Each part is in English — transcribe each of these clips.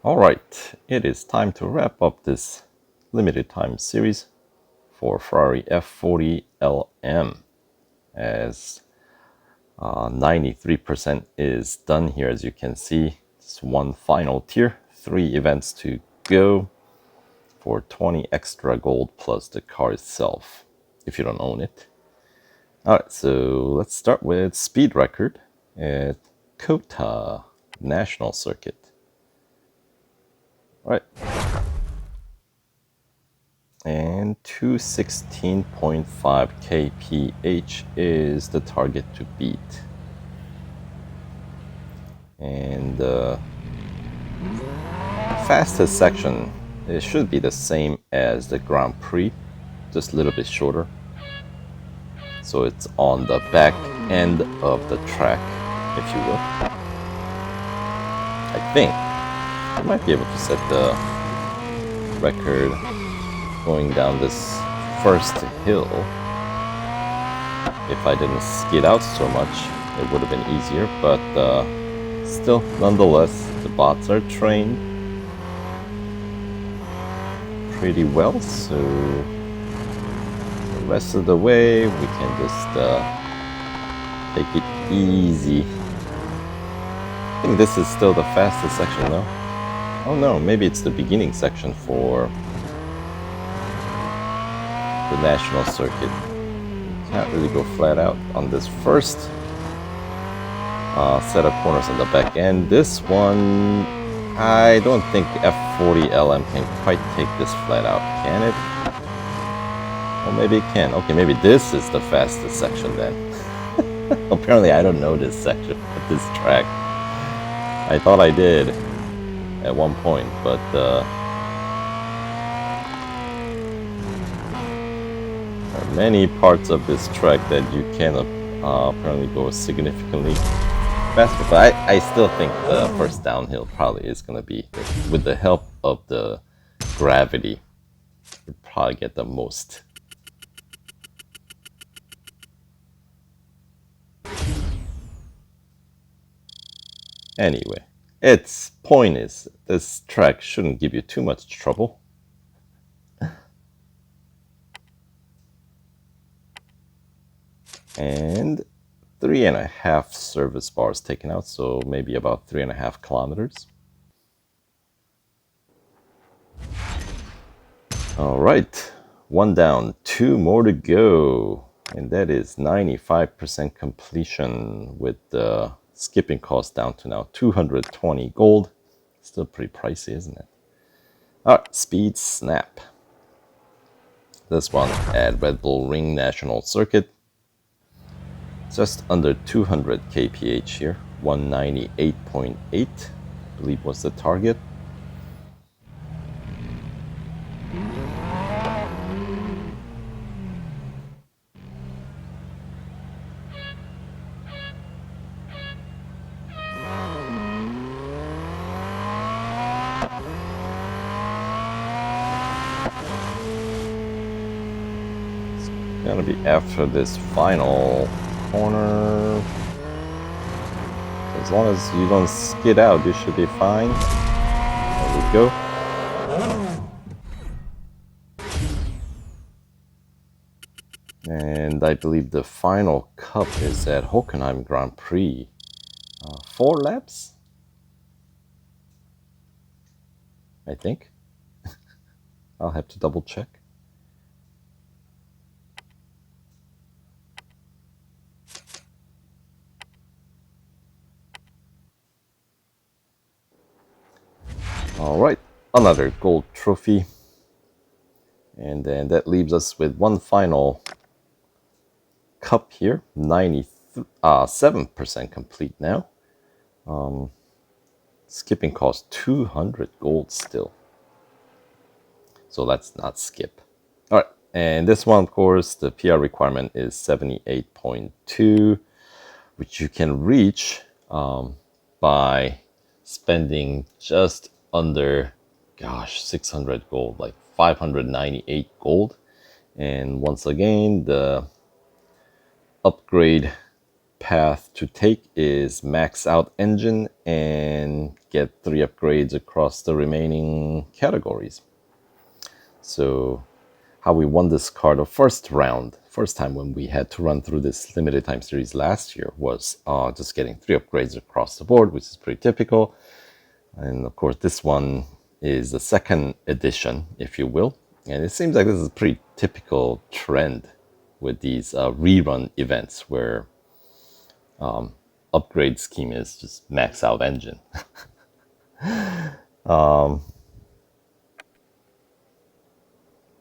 Alright, it is time to wrap up this limited time series for Ferrari F40 LM, as 93% is done here. As you can see, it's one final tier, 3 events to go for 20 extra gold plus the car itself, if you don't own it. Alright, so let's start with speed record at Kota National Circuit. Alright. And 216.5 kph is the target to beat. And the fastest section, it should be the same as the Grand Prix, just a little bit shorter. So it's on the back end of the track, if you will. I think I might be able to set the record going down this first hill. If I didn't skid out so much, it would have been easier, but still, nonetheless, the bots are trained pretty well, so the rest of the way we can just take it easy. I think this is still the fastest section, though. Oh no, maybe it's the beginning section for the national circuit. Can't really go flat out on this first set of corners on the back end. This one, I don't think F40 LM can quite take this flat out, can it? Well, maybe it can. Okay, maybe this is the fastest section then. Apparently I don't know this section at this track. I thought I did at one point, but there are many parts of this track that you can apparently go significantly faster. But I still think the first downhill probably is going to be, with the help of the gravity, you'll probably get the most. Anyway, its point is this track shouldn't give you too much trouble. And 3.5 service bars taken out, so maybe about 3.5 kilometers. All right, 1 down, 2 more to go, and that is 95% completion with the skipping cost down to now 220 gold. Still pretty pricey, isn't it? All right, speed snap. This one at Red Bull Ring National Circuit. Just under 200 kph here, 198.8, I believe was the target. It's gonna be after this final corner. As long as you don't skid out, you should be fine. There we go. And I believe the final cup is at Hockenheim Grand Prix. 4 laps? I think. I'll have to double check. Alright, another gold trophy. And then that leaves us with one final cup here, 97% complete now. Skipping costs 200 gold still. So let's not skip. Alright, and this one, of course, the PR requirement is 78.2, which you can reach by spending just under, 600 gold, like 598 gold. And once again, the upgrade path to take is max out engine and get 3 upgrades across the remaining categories. So how we won this car the first time when we had to run through this limited time series last year, was just getting 3 upgrades across the board, which is pretty typical. And of course, this one is the second edition, if you will. And it seems like this is a pretty typical trend with these rerun events where upgrade scheme is just max out engine.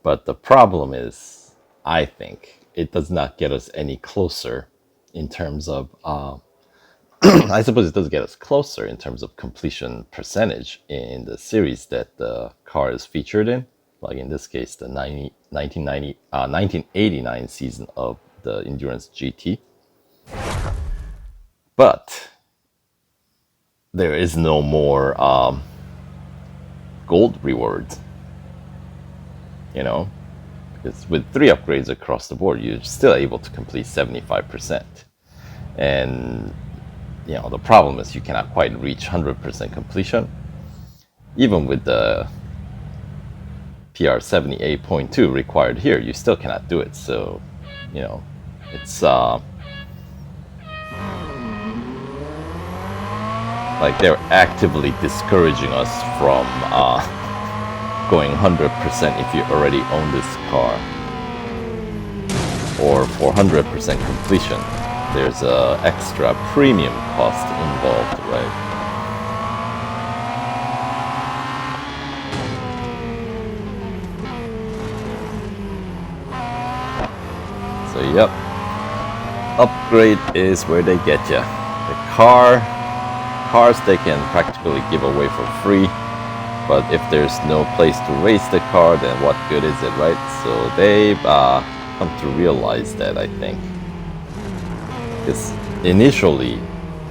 But the problem is, I think, it does not get us any closer in terms of, I suppose it does get us closer in terms of completion percentage in the series that the car is featured in. Like in this case, the 1989 season of the Endurance GT. But there is no more gold rewards. You know, because with 3 upgrades across the board, you're still able to complete 75%. And, you know, the problem is you cannot quite reach 100% completion. Even with the PR 78.2 required here, you still cannot do it. So, you know, it's like they're actively discouraging us from going 100% if you already own this car. Or for 100% completion, there's a extra premium cost involved, right? So yep, upgrade is where they get you. The cars they can practically give away for free. But if there's no place to race the car, then what good is it, right? So they've come to realize that, I think. Because initially,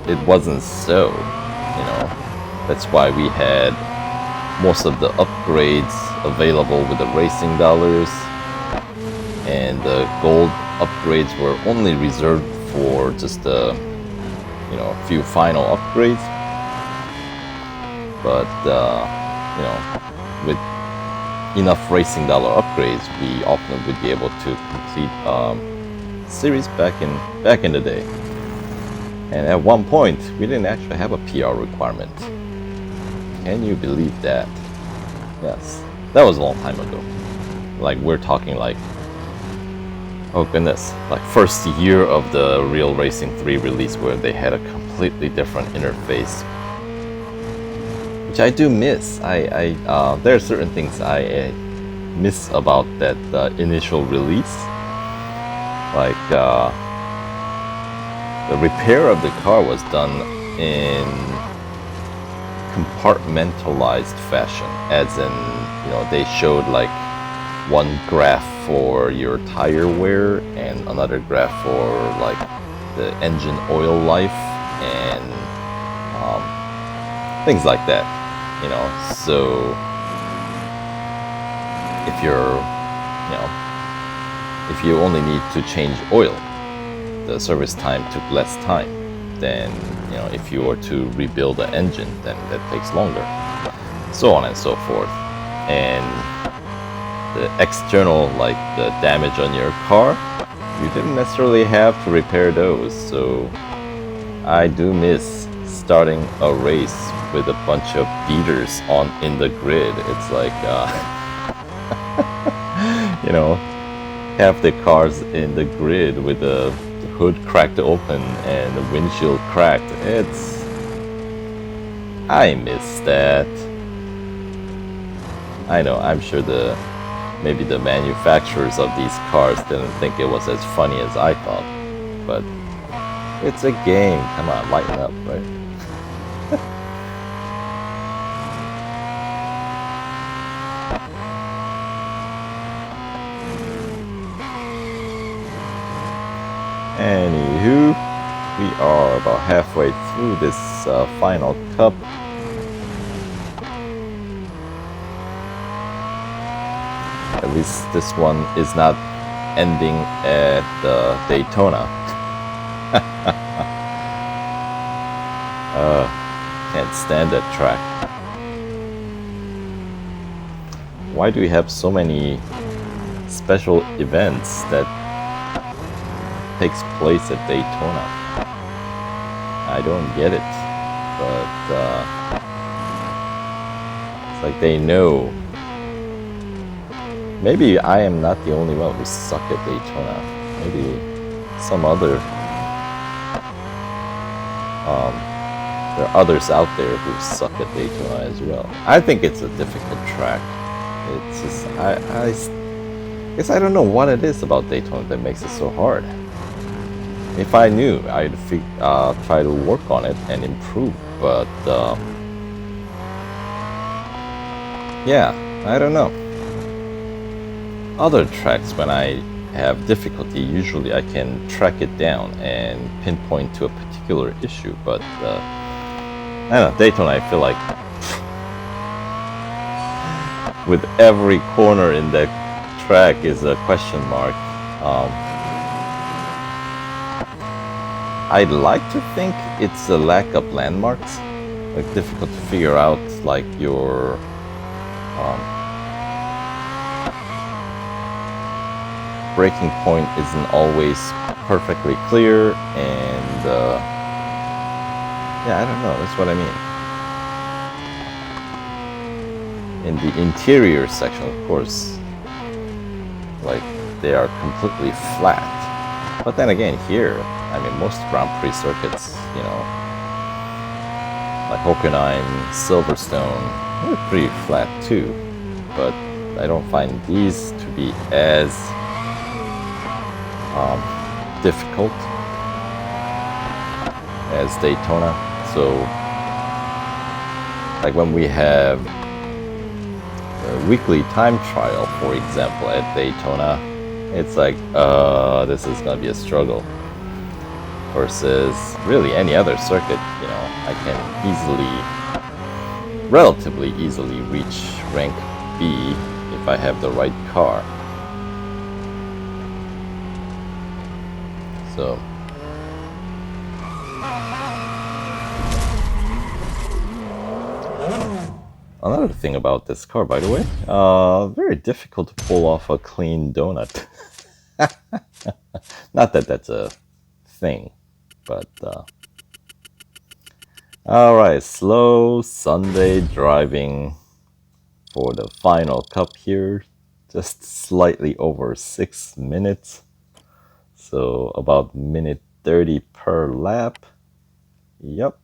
it wasn't so, you know. That's why we had most of the upgrades available with the racing dollars. And the gold upgrades were only reserved for just a few final upgrades. But you know, with enough racing dollar upgrades, we often would be able to complete series back in the day. And at one point, we didn't actually have a PR requirement. Can you believe that? Yes, that was a long time ago. Like, we're talking like, oh goodness, like first year of the Real Racing 3 release, where they had a completely different interface. Which I do miss. There are certain things I miss about that initial release. Like the repair of the car was done in compartmentalized fashion, as in, you know, they showed like one graph for your tire wear and another graph for like the engine oil life and things like that. You know, so if you only need to change oil, the service time took less time than, you know, if you were to rebuild the engine, then that takes longer, so on and so forth. And the external, like the damage on your car, you didn't necessarily have to repair those. So I do miss starting a race with a bunch of beaters in the grid. It's like you know, half the cars in the grid with the hood cracked open and the windshield cracked. I miss that. I know, I'm sure maybe the manufacturers of these cars didn't think it was as funny as I thought, but it's a game. Come on, lighten up, right? Anywho, we are about halfway through this final cup. At least this one is not ending at Daytona. Can't can't stand that track. Why do we have so many special events that takes place at Daytona? I don't get it, but it's like they know. Maybe I am not the only one who suck at Daytona. Maybe some other there are others out there who suck at Daytona as well. I think it's a difficult track. It's just I guess I don't know what it is about Daytona that makes it so hard. If I knew, I'd try to work on it and improve. But yeah, I don't know. Other tracks, when I have difficulty, usually I can track it down and pinpoint to a particular issue. But I don't know, Daytona, I feel like with every corner in that track is a question mark. I'd like to think it's a lack of landmarks, like difficult to figure out, like your braking point isn't always perfectly clear, and yeah, I don't know, that's what I mean. In the interior section, of course, like they are completely flat. But then again, here, I mean, most Grand Prix circuits, you know, like Hockenheim, Silverstone, they're pretty flat too. But I don't find these to be as difficult as Daytona. So, like when we have a weekly time trial, for example, at Daytona, it's like, this is gonna be a struggle. Versus really any other circuit, you know, I can relatively easily reach rank B if I have the right car. So another thing about this car, by the way, very difficult to pull off a clean donut. Not that that's a thing, but all right, slow Sunday driving for the final cup here, just slightly over 6 minutes, so about minute 30 per lap. Yep.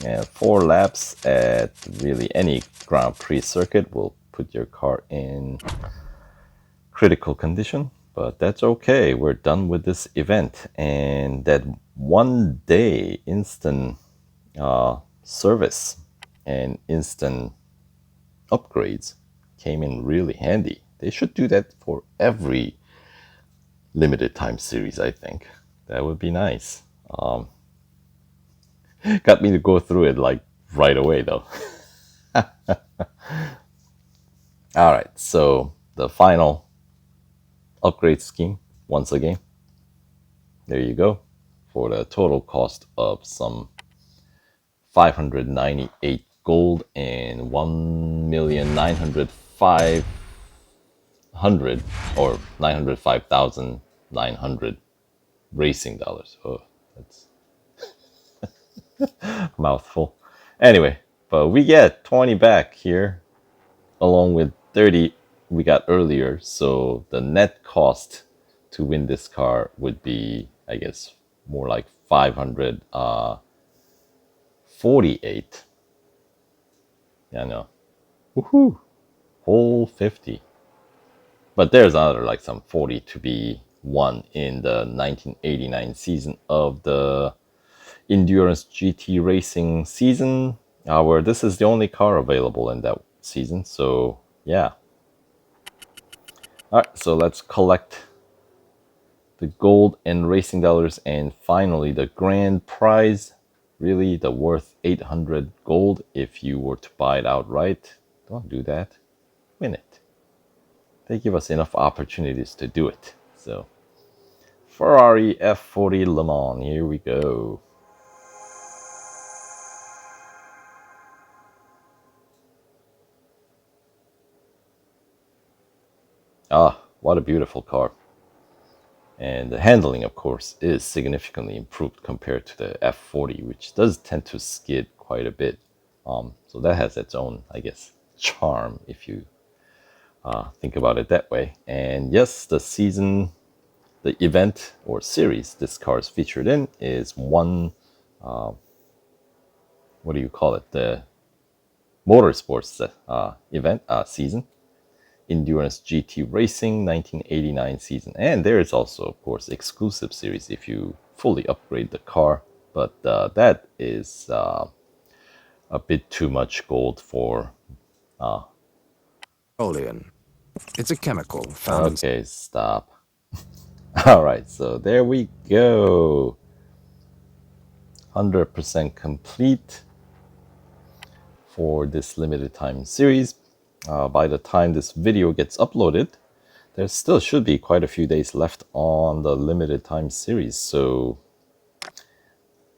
And 4 laps at really any Grand Prix circuit will put your car in critical condition, but that's okay. We're done with this event, and that 1 day instant service and instant upgrades came in really handy. They should do that for every limited time series, I think. That would be nice. Got me to go through it like right away though. All right, so the final upgrade scheme, once again, there you go, for the total cost of some 598 gold and 1,905,000 or 905,900 racing dollars. Oh, that's mouthful. Anyway, but we get 20 back here along with 30 we got earlier, so the net cost to win this car would be, I guess, more like 548. Yeah, no. Woohoo! Whole 50. But there's another like some 40 to be won in the 1989 season of the Endurance GT Racing season, where this is the only car available in that season, so yeah. Alright, so let's collect the gold and racing dollars, and finally the grand prize, really the worth 800 gold if you were to buy it outright. Don't do that. Win it. They give us enough opportunities to do it. So Ferrari F40 Le Mans, here we go. Ah, what a beautiful car. And the handling, of course, is significantly improved compared to the F40, which does tend to skid quite a bit. So that has its own, I guess, charm if you think about it that way. And yes, the event or series this car is featured in is one, what do you call it? The motorsports event season. Endurance GT Racing 1989 season. And there is also, of course, exclusive series if you fully upgrade the car. But that is a bit too much gold for. Olean. It's a chemical found in... Okay, stop. All right, so there we go. 100% complete for this limited time series. By the time this video gets uploaded, there still should be quite a few days left on the limited time series. So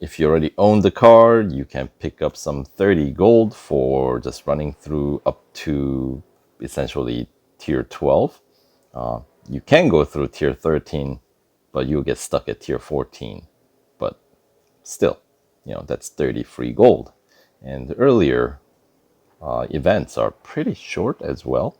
if you already own the card, you can pick up some 30 gold for just running through up to essentially tier 12. You can go through tier 13, but you'll get stuck at tier 14. But still, that's 30 free gold. And the earlier events are pretty short as well,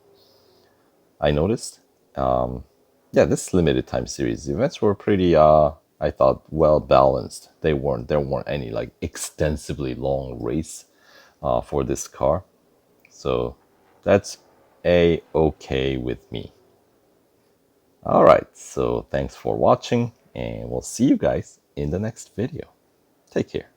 I noticed. Yeah, this limited time series events were pretty, I thought, well balanced. There weren't any like extensively long race for this car. So that's a-okay with me. All right, so thanks for watching, and we'll see you guys in the next video. Take care.